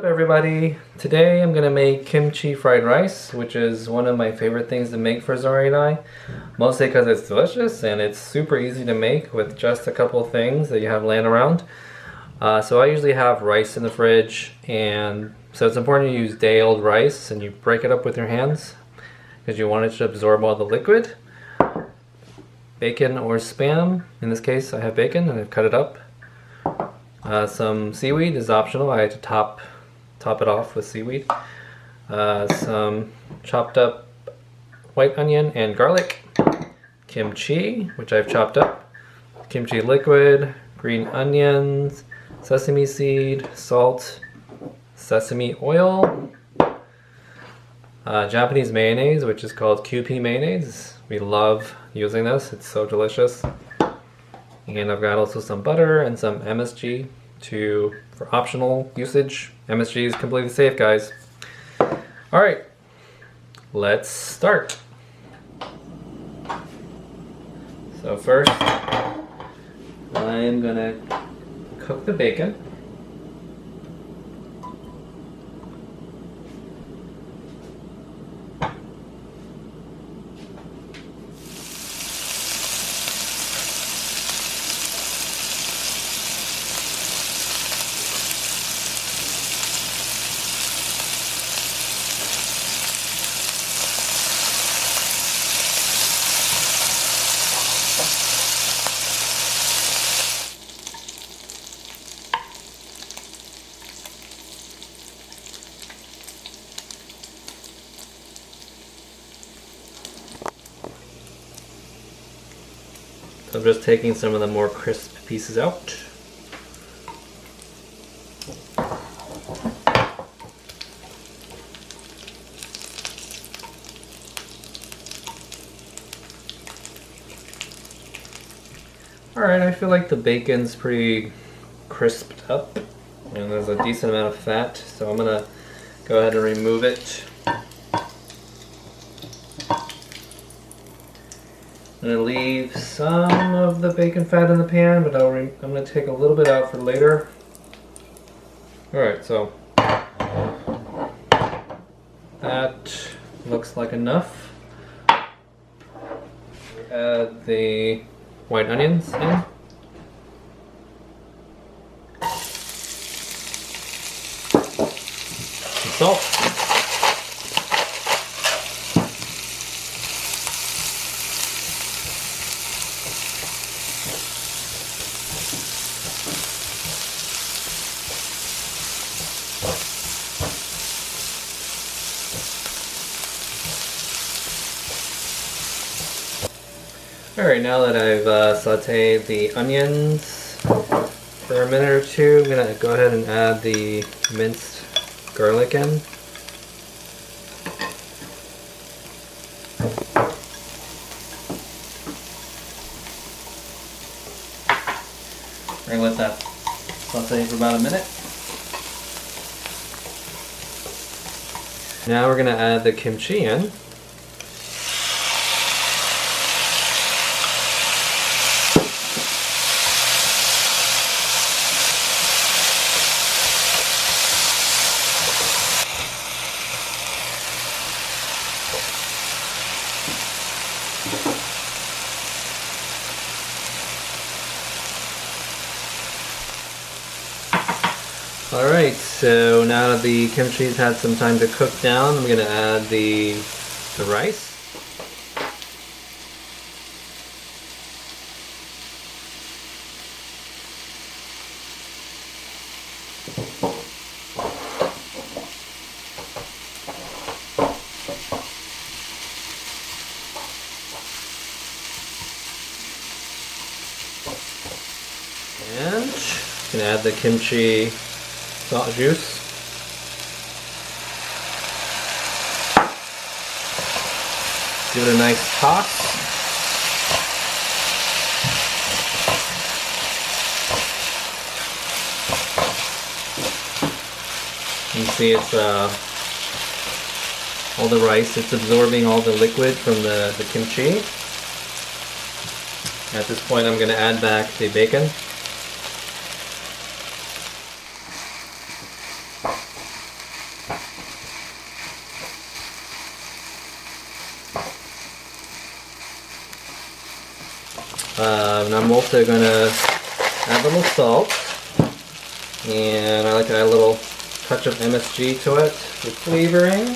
up, everybody? Today I'm gonna make kimchi fried rice, which is one of my favorite things to make for Zori and I. Mostly because it's delicious and it's super easy to make with just a couple of things that you have laying around. So I usually have rice in the fridge, and so it's important to use day-old rice and you break it up with your hands because you want it to absorb all the liquid. Bacon or Spam. In this case I have bacon and I've cut it up. Some seaweed is optional. I had to top it off with seaweed. Some chopped up white onion and garlic. Kimchi, which I've chopped up. Kimchi liquid, green onions, sesame seed, salt, sesame oil. Japanese mayonnaise, which is called Kewpie mayonnaise. We love using this. It's so delicious. And I've got also some butter and some MSG for optional usage. MSG is completely safe, guys. Alright, let's start. So first, I'm gonna cook the bacon. So I'm just taking some of the more crisp pieces out. Alright, I feel like the bacon's pretty crisped up and there's a decent amount of fat, so I'm gonna go ahead and remove it. I'm going to leave some of the bacon fat in the pan, but I'm going to take a little bit out for later. Alright, so that looks like enough. Add the white onions in. Some salt. Alright, now that I've sauteed the onions for a minute or two, I'm going to go ahead and add the minced garlic in. We're going to let that saute for about a minute. Now we're going to add the kimchi in. Alright, so now that the kimchi's had some time to cook down, I'm going to add the rice. And I'm going to add the kimchi salt juice. Give it a nice toss. You can see it's all the rice, it's absorbing all the liquid from the kimchi. At this point I'm going to add back the bacon. And I'm also gonna add a little salt. And I like to add a little touch of MSG to it for flavoring.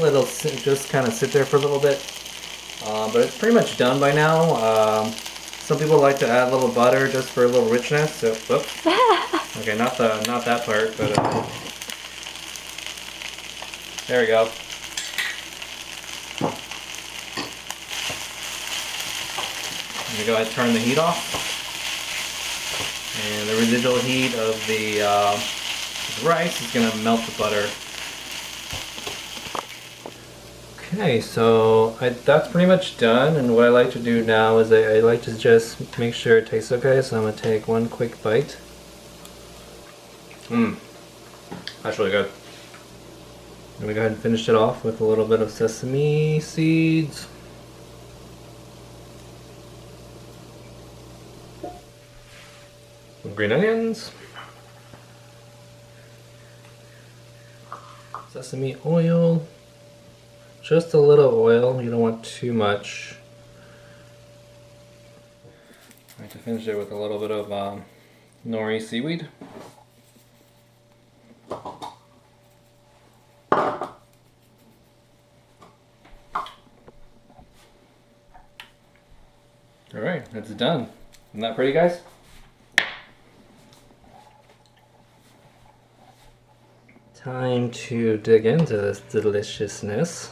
Let it just kind of sit there for a little bit, but it's pretty much done by now. Some people like to add a little butter just for a little richness. So, whoops. Okay, not that part, but there we go. Let me go ahead and turn the heat off, and the residual heat of the rice is going to melt the butter. Okay, so that's pretty much done, and what I like to do now is I like to just make sure it tastes okay, so I'm going to take one quick bite. That's really good. Let me go ahead and finish it off with a little bit of sesame seeds. Some green onions. Sesame oil. Just a little oil, you don't want too much. I like to finish it with a little bit of Nori Seaweed. Alright, that's done. Isn't that pretty, guys? Time to dig into this deliciousness.